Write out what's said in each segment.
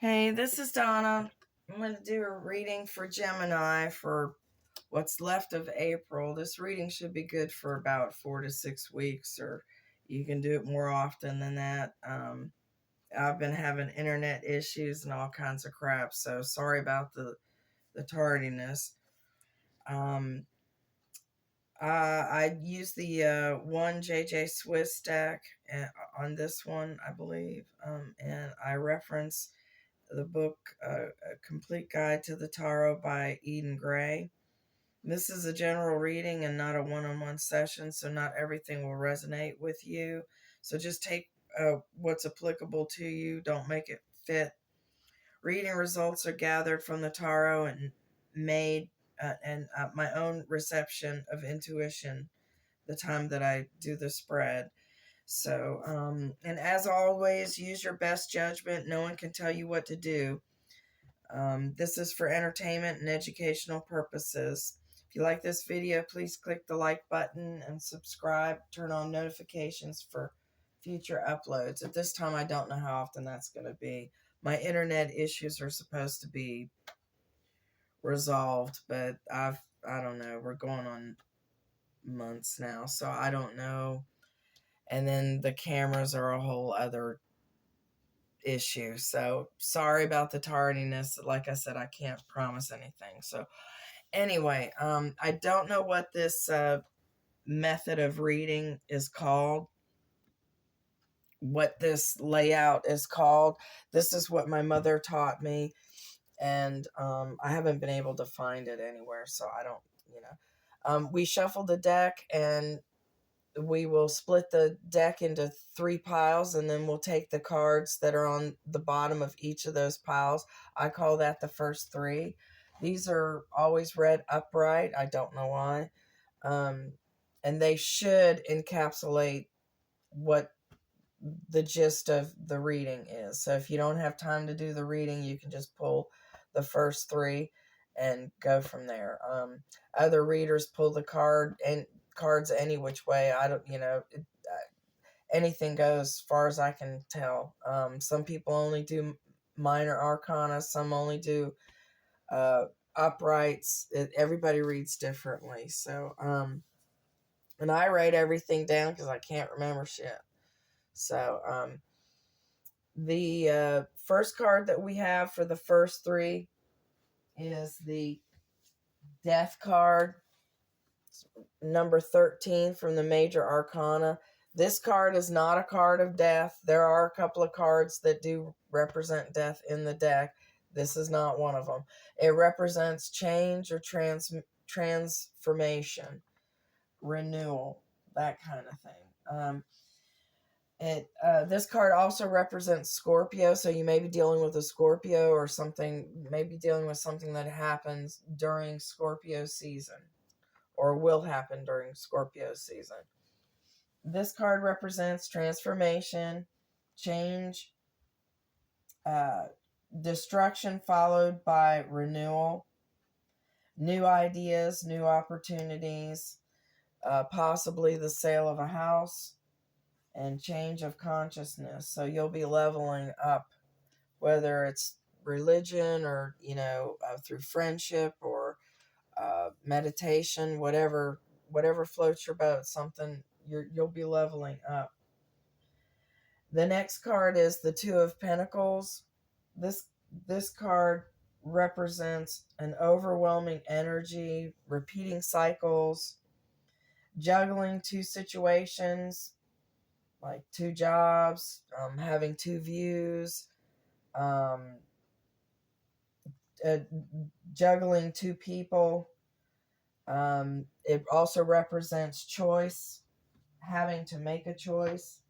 Hey, this is Donna. I'm going to do a reading for Gemini for what's left of April. This reading should be good for about 4 to 6 weeks, or you can do it more often than that. I've been having internet issues and all kinds of crap, so sorry about the tardiness. Um, I use the one JJ Swiss deck on this one, I believe, and I reference the book A Complete Guide to the Tarot by Eden Gray. This is a general reading and not a one-on-one session, so not everything will resonate with you. So just take what's applicable to you. Don't make it fit. Reading results are gathered from the tarot and made my own reception of intuition the time that I do the spread. So, and as always, use your best judgment. No one can tell you what to do. This is for entertainment and educational purposes. If you like this video, please click the like button and subscribe. Turn on notifications for future uploads. At this time, I don't know how often that's going to be. My internet issues are supposed to be resolved, but I don't know. We're going on months now, so I don't know. And then the cameras are a whole other issue. So sorry about the tardiness. Like I said, I can't promise anything. So anyway, I don't know what this method of reading is called, what this layout is called. This is what my mother taught me, and I haven't been able to find it anywhere, so I don't, we shuffle the deck, and we will split the deck into 3 piles, and then we'll take the cards that are on the bottom of each of those piles. I call that the first 3. These are always read upright. I don't know why. And they should encapsulate what the gist of the reading is. So if you don't have time to do the reading, you can just pull the first 3 and go from there. Other readers pull the cards any which way. I don't, anything goes as far as I can tell. Some people only do minor arcana. Some only do uprights. Everybody reads differently. So, and I write everything down because I can't remember shit. So, the first card that we have for the first 3 is the Death card, number 13 from the Major Arcana. This card is not a card of death. There are a couple of cards that do represent death in the deck. This is not one of them. It represents change or transformation, renewal, that kind of thing. This card also represents Scorpio, so you may be dealing with a Scorpio or something, maybe dealing with something that happens during Scorpio season or will happen during Scorpio season. This card represents transformation, change, destruction followed by renewal, new ideas, new opportunities, possibly the sale of a house, and change of consciousness. So you'll be leveling up, whether it's religion or, through friendship or meditation, whatever floats your boat, something you'll be leveling up. The next card is the Two of Pentacles. This card represents an overwhelming energy, repeating cycles, juggling 2 situations, like 2 jobs, having 2 views, juggling 2 people. It also represents choice, having to make a choice.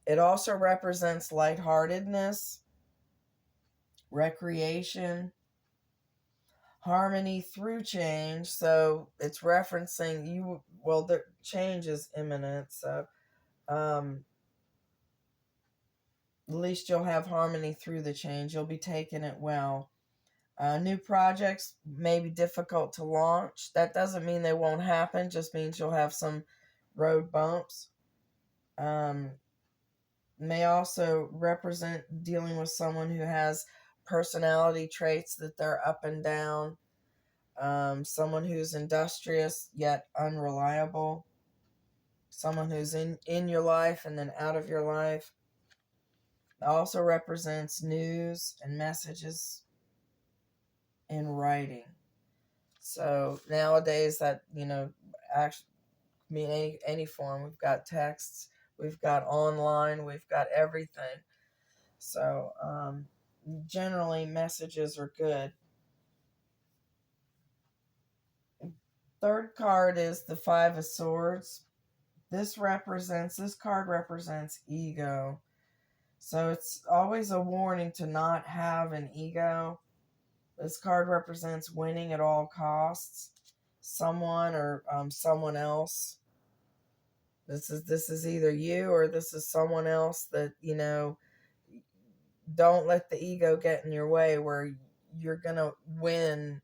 It also represents lightheartedness, recreation, harmony through change. So it's referencing you. Well, the change is imminent, so at least you'll have harmony through the change. You'll be taking it well. New projects may be difficult to launch. That doesn't mean they won't happen, just means you'll have some road bumps. Um, may also represent dealing with someone who has personality traits that they're up and down, someone who's industrious yet unreliable, someone who's in your life and then out of your life. It also represents news and messages in writing. So nowadays that, actually mean any form. We've got texts, we've got online, we've got everything. So generally messages are good. Third card is the Five of Swords. This card represents ego. So it's always a warning to not have an ego. This card represents winning at all costs. Someone or someone else. This is either you or this is someone else that, don't let the ego get in your way where you're gonna win,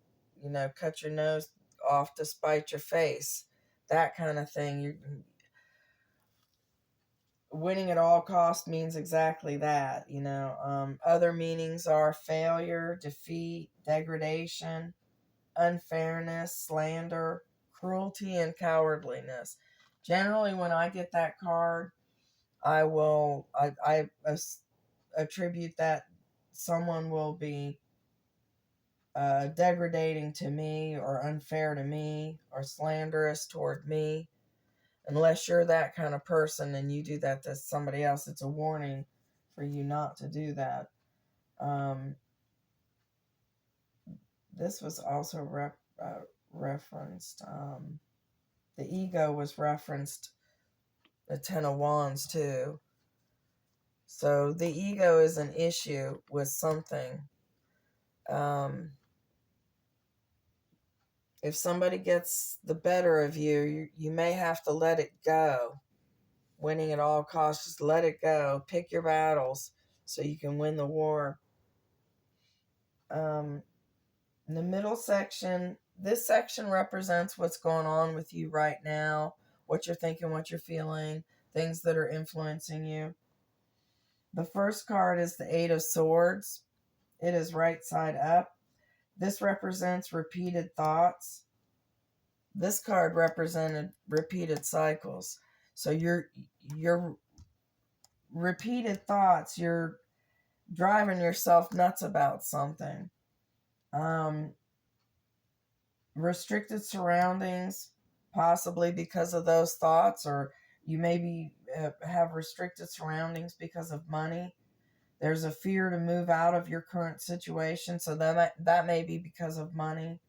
cut your nose off to spite your face, that kind of thing. You winning at all costs means exactly that. Other meanings are failure, defeat, degradation, unfairness, slander, cruelty, and cowardliness. Generally, when I get that card, I attribute that someone will be degrading to me or unfair to me or slanderous toward me. Unless you're that kind of person and you do that to somebody else, it's a warning for you not to do that. This was also referenced. The ego was referenced, the Ten of Wands too. So the ego is an issue with something. If somebody gets the better of you may have to let it go. Winning at all costs, just let it go. Pick your battles so you can win the war. In the middle section, this section represents what's going on with you right now, what you're thinking, what you're feeling, things that are influencing you. The first card is the Eight of Swords. It is right side up. This represents repeated thoughts. This card represented repeated cycles. So your repeated thoughts, you're driving yourself nuts about something. Restricted surroundings, possibly because of those thoughts, or you maybe have restricted surroundings because of money. There's a fear to move out of your current situation, so that may be because of money.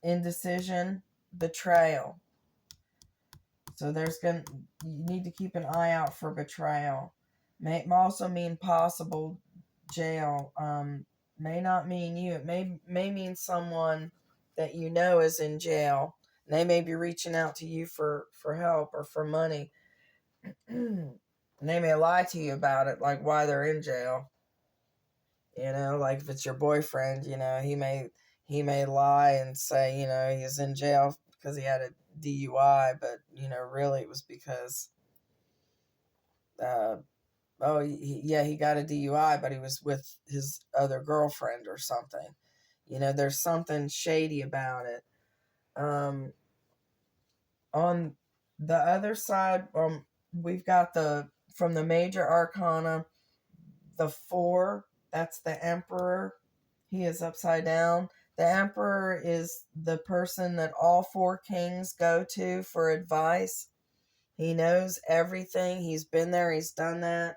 Indecision, betrayal. So you need to keep an eye out for betrayal. May also mean possible jail. May not mean you. It may mean someone that you know is in jail. And they may be reaching out to you for help or for money. And they may lie to you about it, like why they're in jail. Like if it's your boyfriend, he may lie and say, he's in jail because he had a DUI, but really it was because he got a DUI, but he was with his other girlfriend or something. There's something shady about it. On the other side, we've got from the major arcana, the 4, that's the Emperor. He is upside down. The Emperor is the person that all 4 kings go to for advice. He knows everything. He's been there. He's done that.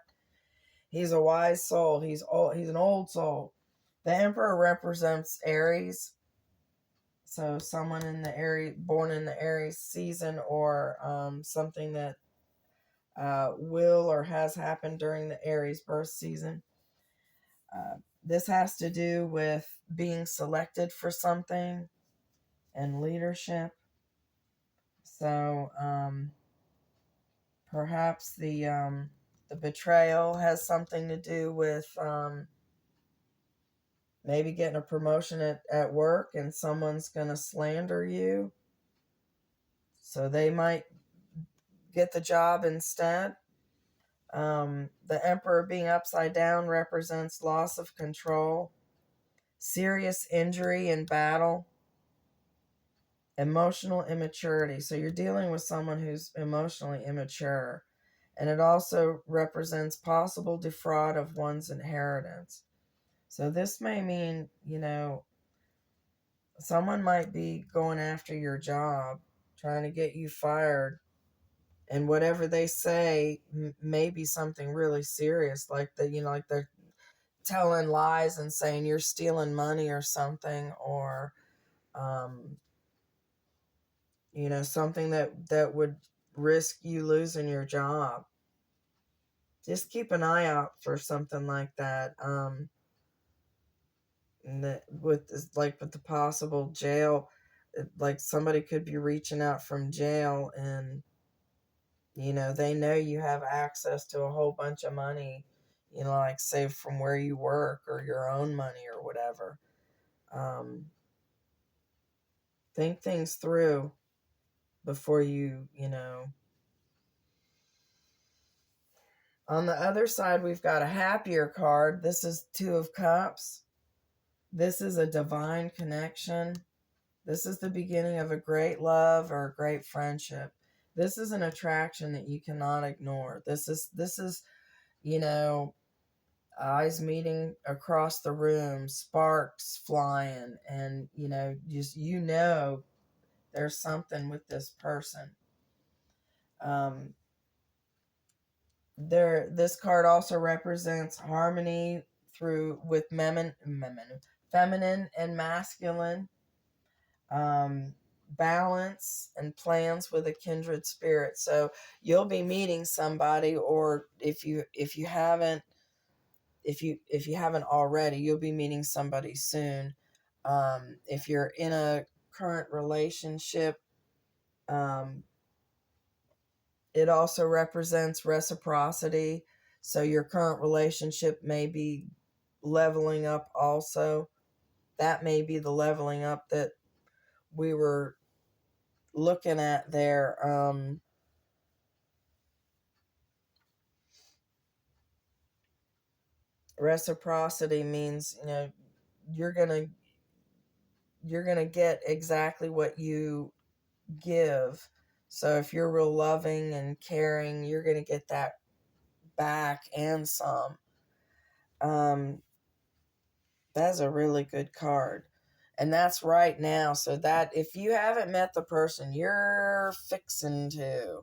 He's a wise soul. He's an old soul. The Emperor represents Aries. So someone born in the Aries season, or something that will or has happened during the Aries birth season. This has to do with being selected for something and leadership. So perhaps the betrayal has something to do with maybe getting a promotion at work and someone's going to slander you. So they might get the job instead. The Emperor being upside down represents loss of control, serious injury in battle, emotional immaturity. So you're dealing with someone who's emotionally immature. And it also represents possible defraud of one's inheritance. So this may mean, someone might be going after your job, trying to get you fired. And whatever they say may be something really serious, like like they're telling lies and saying you're stealing money or something, or something that would risk you losing your job. Just keep an eye out for something like that. With the possible jail, like somebody could be reaching out from jail, and they know you have access to a whole bunch of money, like say from where you work or your own money or whatever. Think things through before you. On the other side, we've got a happier card. This is Two of Cups. This is a divine connection. This is the beginning of a great love or a great friendship. This is an attraction that you cannot ignore. This is eyes meeting across the room, sparks flying, and just there's something with this person. This card also represents harmony with feminine and masculine, balance and plans with a kindred spirit. So you'll be meeting somebody, or if you haven't already, you'll be meeting somebody soon. If you're in a current relationship, it also represents reciprocity. So your current relationship may be leveling up also. That may be the leveling up that we were looking at there. Reciprocity means, you're gonna get exactly what you give. So if you're real loving and caring, you're gonna get that back and some. That's a really good card. And that's right now. So that if you haven't met the person you're fixing to,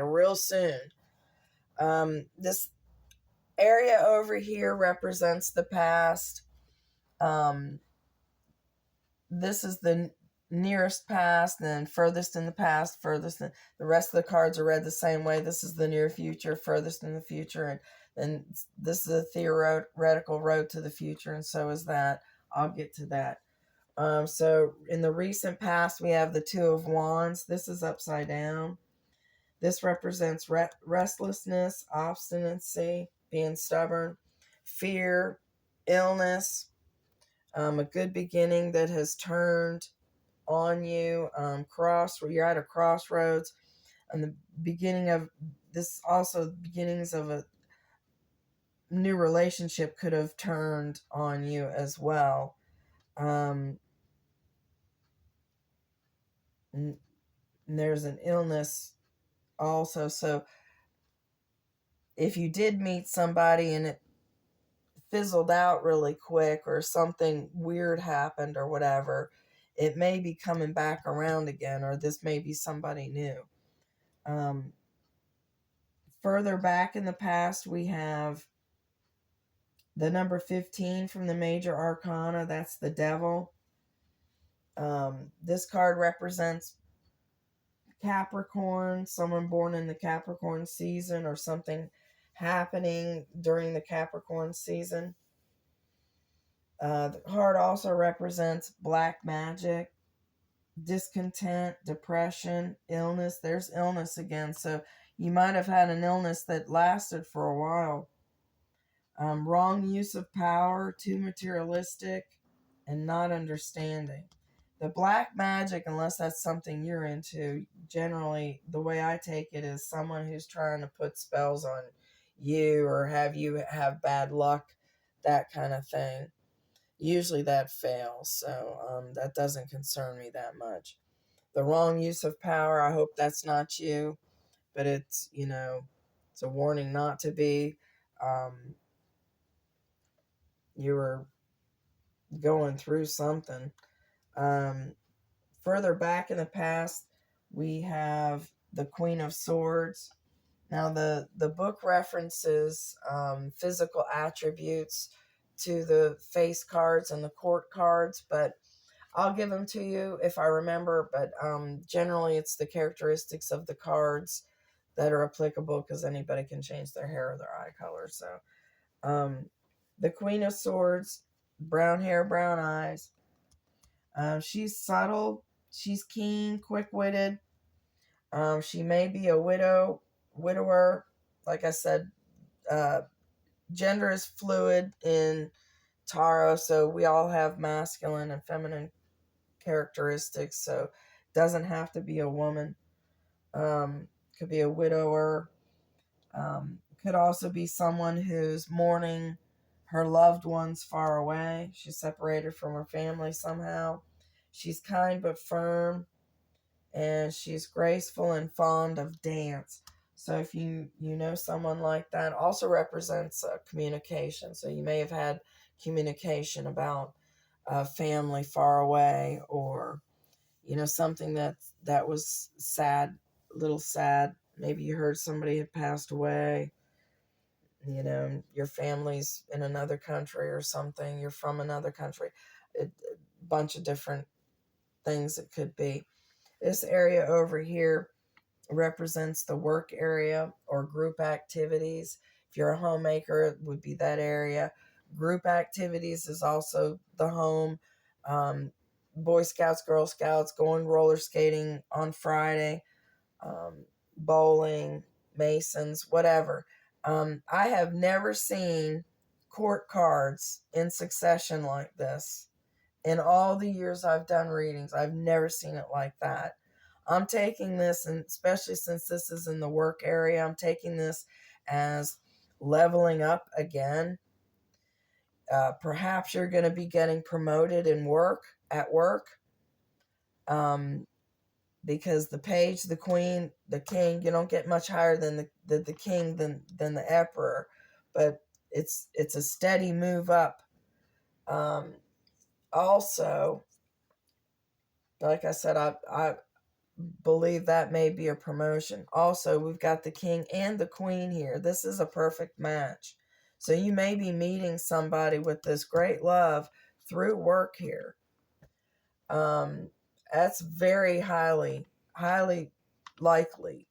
real soon. This area over here represents the past. This is the nearest past, then furthest in the past, furthest in the rest of the cards are read the same way. This is the near future, furthest in the future, and then this is a theoretical road to the future, and so is that. I'll get to that. So in the recent past, we have the Two of Wands. This is upside down. This represents restlessness, obstinacy, being stubborn, fear, illness, a good beginning that has turned on you. You're at a crossroads, and the beginning of this, also the beginnings of a new relationship could have turned on you as well. And there's an illness also. So if you did meet somebody and it fizzled out really quick, or something weird happened or whatever, it may be coming back around again, or this may be somebody new. Further back in the past, we have the number 15 from the major arcana. That's the devil. This card represents Capricorn, someone born in the Capricorn season, or something happening during the Capricorn season. The card also represents black magic, discontent, depression, illness. There's illness again. So you might have had an illness that lasted for a while. Wrong use of power, too materialistic, and not understanding. the black magic, unless that's something you're into, generally the way I take it is someone who's trying to put spells on you or have you have bad luck, that kind of thing. Usually that fails, so that doesn't concern me that much. The wrong use of power, I hope that's not you, but it's, it's a warning not to be. You were going through something. Um, Further back in the past, we have the Queen of Swords. Now, the book references physical attributes to the face cards and the court cards, but I'll give them to you if I remember. But generally, it's the characteristics of the cards that are applicable because anybody can change their hair or their eye color. So, um, the Queen of Swords, brown hair, brown eyes. She's subtle. She's keen, quick-witted. She may be a widower. Like I said, uh, gender is fluid in tarot, so we all have masculine and feminine characteristics. So it doesn't have to be a woman. Could be a widower. Could also be someone who's mourning her loved ones far away. She's separated from her family somehow. She's kind but firm, and she's graceful and fond of dance. So if you know someone like that, also represents communication. So you may have had communication about a family far away, or something that was sad, a little sad. Maybe you heard somebody had passed away. Your family's in another country or something. You're from another country. A bunch of different things it could be. This area over here represents the work area or group activities. If you're a homemaker, it would be that area. Group activities is also the home. Boy Scouts, Girl Scouts, going roller skating on Friday, bowling, Masons, whatever. I have never seen court cards in succession like this. In all the years I've done readings, I've never seen it like that. I'm taking this, and especially since this is in the work area, I'm taking this as leveling up again. Perhaps you're going to be getting promoted at work, because the page, the queen, the king, you don't get much higher than the king than the emperor, but it's a steady move up. Also, like I said, I believe that may be a promotion. Also, we've got the king and the queen here. This is a perfect match. So you may be meeting somebody with this great love through work here. That's very highly likely.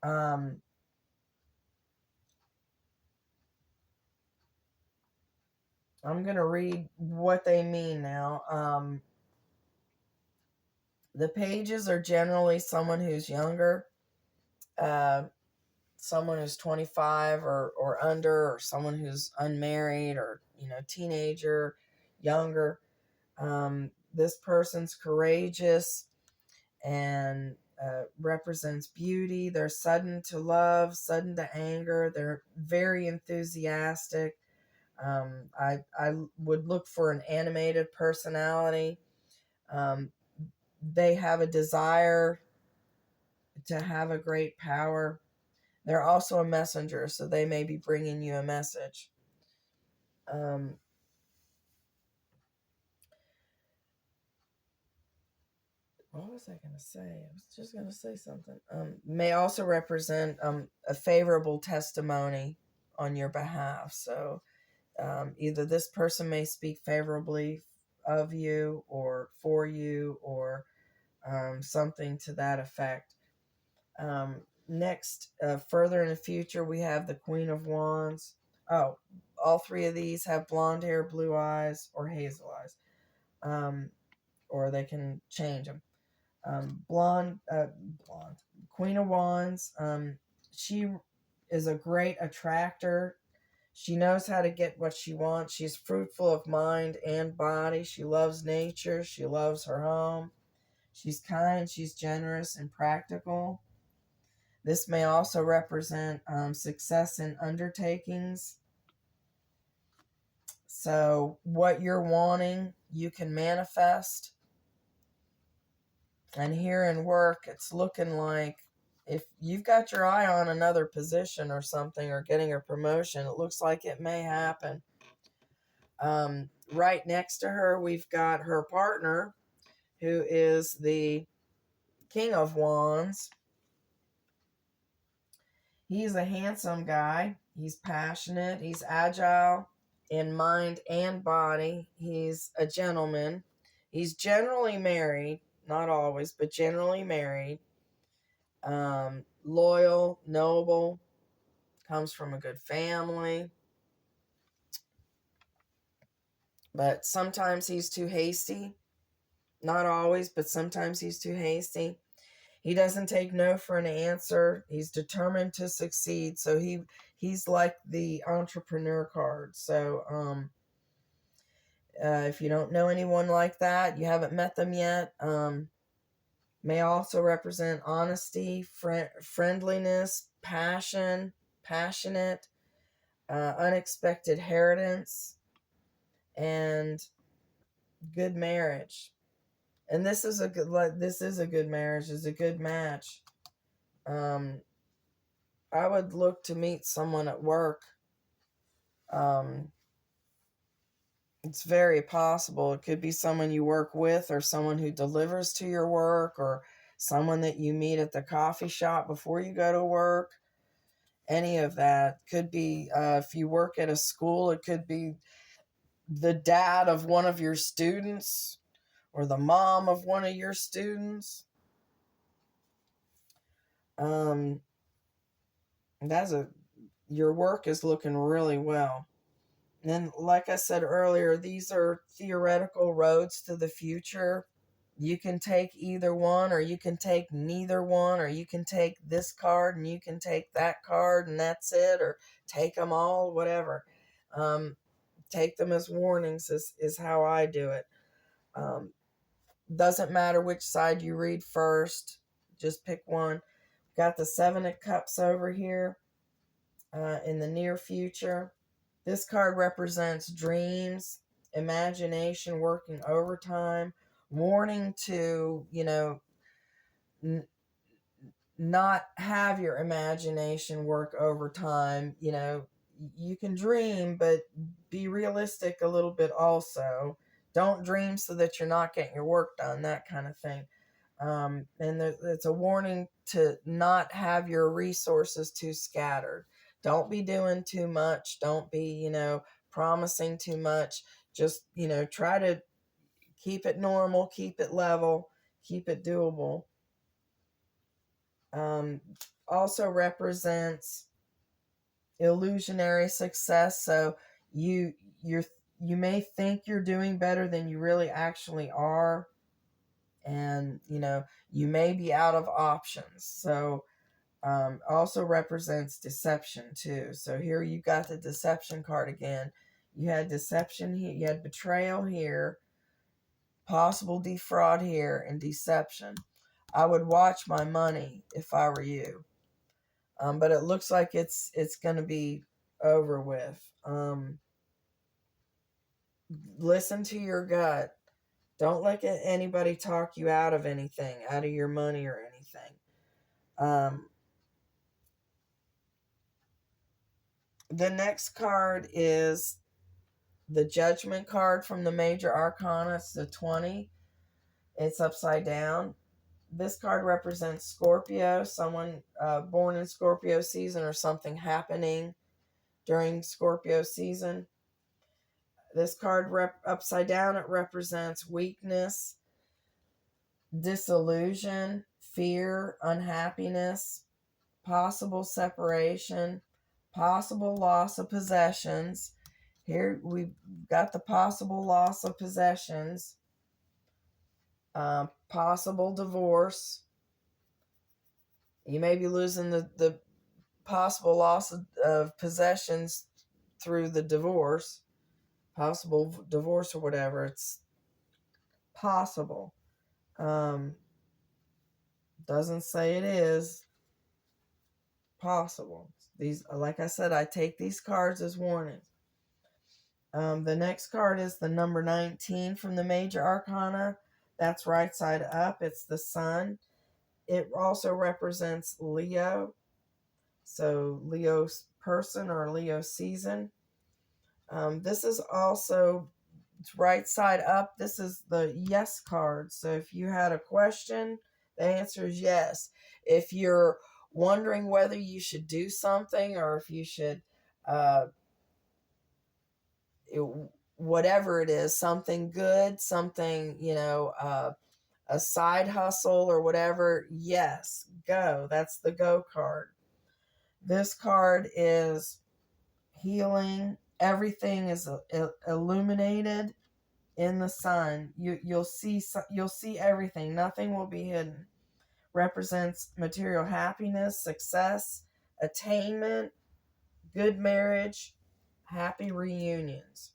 I'm going to read what they mean now. The pages are generally someone who's younger, someone who's 25 or under, or someone who's unmarried, or teenager, younger. This person's courageous and represents beauty. They're sudden to love, sudden to anger. They're very enthusiastic. I would look for an animated personality. They have a desire to have a great power. They're also a messenger, so they may be bringing you a message. What was I going to say? I was just going to say something. May also represent a favorable testimony on your behalf. So either this person may speak favorably of you or for you, or something to that effect. Next, further in the future, we have the Queen of Wands. Oh, all three of these have blonde hair, blue eyes, or hazel eyes. Or they can change them. Blonde, Queen of Wands. She is a great attractor. She knows how to get what she wants. She's fruitful of mind and body. She loves nature. She loves her home. She's kind. She's generous and practical. This may also represent success in undertakings. So, what you're wanting, you can manifest. And here in work, it's looking like if you've got your eye on another position or something or getting a promotion, it looks like it may happen. Right next to her, we've got her partner, who is the King of Wands. He's a handsome guy. He's passionate. He's agile in mind and body. He's a gentleman. He's generally married, not always, but generally married. Loyal, noble, comes from a good family. But sometimes he's too hasty. Not always, but sometimes he's too hasty. He doesn't take no for an answer. He's determined to succeed. So he's like the entrepreneur card. So if you don't know anyone like that, you haven't met them yet, may also represent honesty, friendliness, passion, passionate, unexpected inheritance, and good marriage. And this is a good marriage. It's a good match. I would look to meet someone at work. It's very possible. It could be someone you work with, or someone who delivers to your work, or someone that you meet at the coffee shop before you go to work. Any of that. Could be if you work at a school, it could be the dad of one of your students or the mom of one of your students. Your work is looking really well. And like I said earlier, these are theoretical roads to the future. You can take either one, or you can take neither one, or you can take this card and you can take that card and that's it, or take them all, whatever. Take them as warnings is how I do it. Doesn't matter which side you read first. Just pick one. Got the Seven of Cups over here in the near future. This card represents dreams, imagination working overtime, warning to, not have your imagination work overtime. You can dream, but be realistic a little bit also. Don't dream so that you're not getting your work done, that kind of thing. And it's a warning to not have your resources too scattered. Don't be doing too much. Don't be, promising too much. Just, try to keep it normal, keep it level, keep it doable. Also represents illusionary success. So you may think you're doing better than you really actually are. And, you may be out of options. So also represents deception too. So here you got the deception card again. You had deception here, you had betrayal here, possible defraud here, and deception. I would watch my money if I were you. But it looks like it's going to be over with. Listen to your gut. Don't let anybody talk you out of anything, out of your money or anything. The next card is the Judgment card from the Major Arcana. It's the 20. It's upside down. This card represents Scorpio, someone born in Scorpio season, or something happening during Scorpio season. This card upside down, it represents weakness, disillusion, fear, unhappiness, possible separation, possible loss of possessions. Here we've got the possible loss of possessions, possible divorce. You may be losing the possible loss of possessions through the divorce, possible divorce or whatever. It's possible. Um, doesn't say it is possible. These, like I said, I take these cards as warnings. The next card is the number 19 from the Major Arcana. That's right side up. It's the Sun. It also represents Leo. So Leo's person or Leo season. This is also, it's right side up. This is the yes card. So if you had a question, the answer is yes. If you're wondering whether you should do something or if you should, uh, it, whatever it is, something good, something, a side hustle or whatever, yes, go. That's the go card. This card is healing. Everything is illuminated in the sun. You'll see everything. Nothing will be hidden. Represents material happiness, success, attainment, good marriage, happy reunions.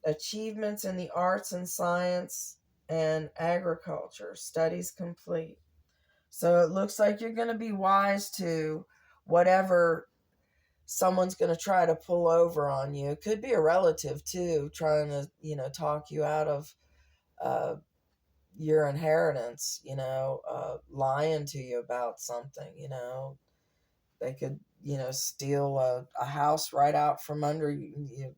Achievements in the arts and science and agriculture, studies complete. So it looks like you're going to be wise to whatever someone's going to try to pull over on you. It could be a relative too, trying to, talk you out of uh, your inheritance, lying to you about something, They could, steal a house right out from under you.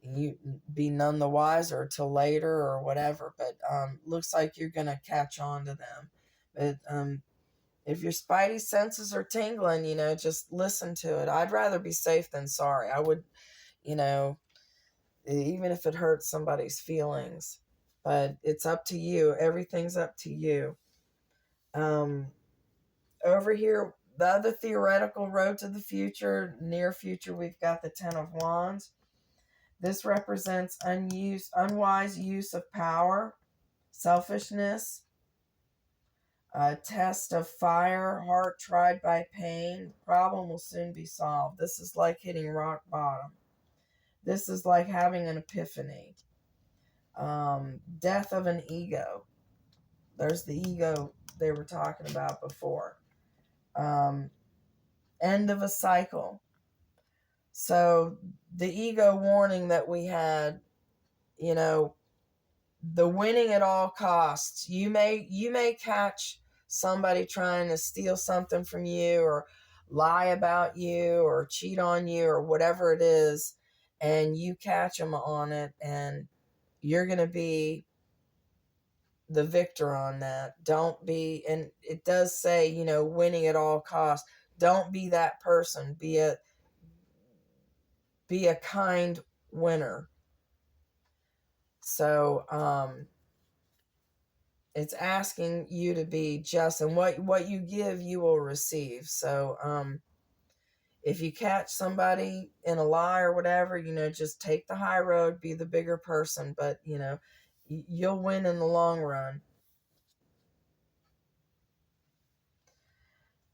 You be none the wiser till later or whatever, but looks like you're going to catch on to them. But if your spidey senses are tingling, just listen to it. I'd rather be safe than sorry. I would, even if it hurts somebody's feelings. But it's up to you. Everything's up to you. Over here, the other theoretical road to the future, near future, we've got the Ten of Wands. This represents unwise use of power, selfishness, a test of fire, heart tried by pain. Problem will soon be solved. This is like hitting rock bottom. This is like having an epiphany. Death of an ego. There's the ego they were talking about before. End of a cycle. So the ego warning that we had, the winning at all costs. You may catch somebody trying to steal something from you or lie about you or cheat on you or whatever it is, and you catch them on it, and you're going to be the victor on that. Don't be, and it does say, winning at all costs. Don't be that person. Be a kind winner. So, it's asking you to be just, and what you give, you will receive. So, if you catch somebody in a lie or whatever, just take the high road, be the bigger person, but, you'll win in the long run.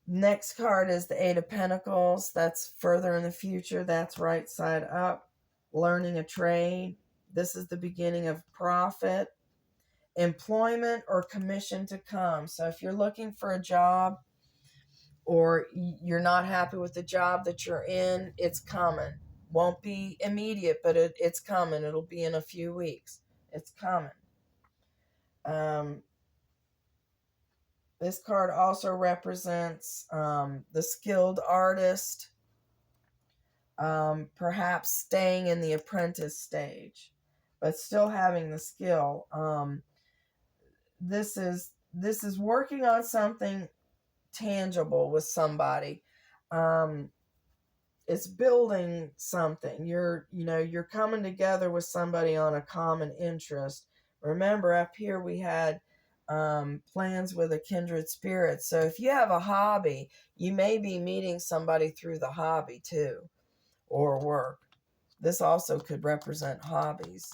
Next card is the Eight of Pentacles. That's further in the future. That's right side up. Learning a trade. This is the beginning of profit, employment, or commission to come. So if you're looking for a job or you're not happy with the job that you're in, it's coming. Won't be immediate, but it's coming. It'll be in a few weeks. It's coming. This card also represents the skilled artist, perhaps staying in the apprentice stage, but still having the skill. This is working on something tangible with somebody. It's building something. You're coming together with somebody on a common interest. Remember, up here we had plans with a kindred spirit. So if you have a hobby, you may be meeting somebody through the hobby too, or work. This also could represent hobbies,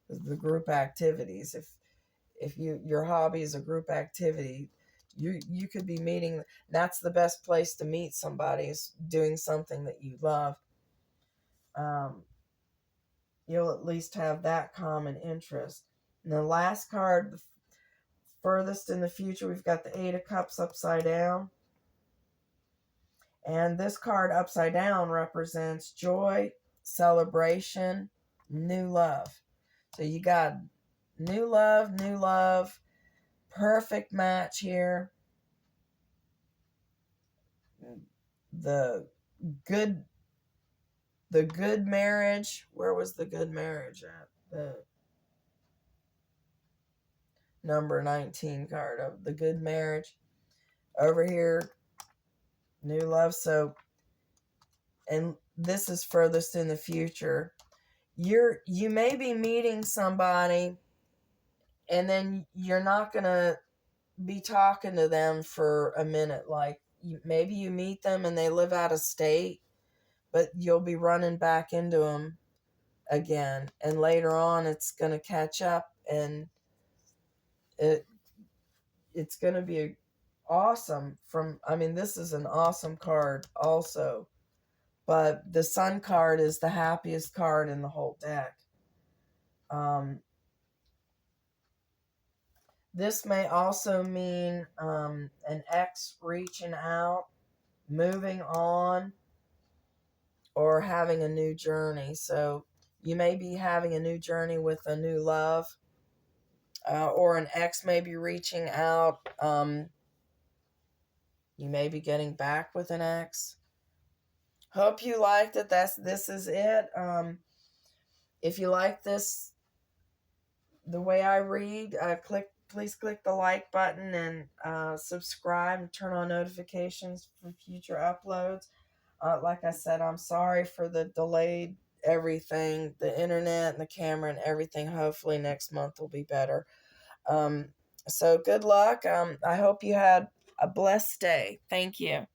the group activities. If your hobby is a group activity, you could be meeting. That's the best place to meet somebody, is doing something that you love. um, you'll at least have that common interest. And the last card, the furthest in the future, we've got the Eight of Cups upside down. And this card upside down represents joy, celebration, new love. So you got new love, perfect match here. The good marriage. Where was the good marriage at? The number 19 card of the good marriage. Over here, new love. So, and this is furthest in the future. You may be meeting somebody, and then you're not gonna be talking to them for a minute. Like maybe you meet them and they live out of state, but you'll be running back into them again, and later on it's gonna catch up, and it it's gonna be awesome. This is an awesome card also. But the Sun card is the happiest card in the whole deck. This may also mean an ex reaching out, moving on, or having a new journey. So you may be having a new journey with a new love, or an ex may be reaching out. You may be getting back with an ex. Hope you liked it. This is it. If you like this, the way I read, please click the like button and subscribe and turn on notifications for future uploads. Like I said, I'm sorry for the delayed everything, the internet and the camera and everything. Hopefully next month will be better. So good luck. I hope you had a blessed day. Thank you.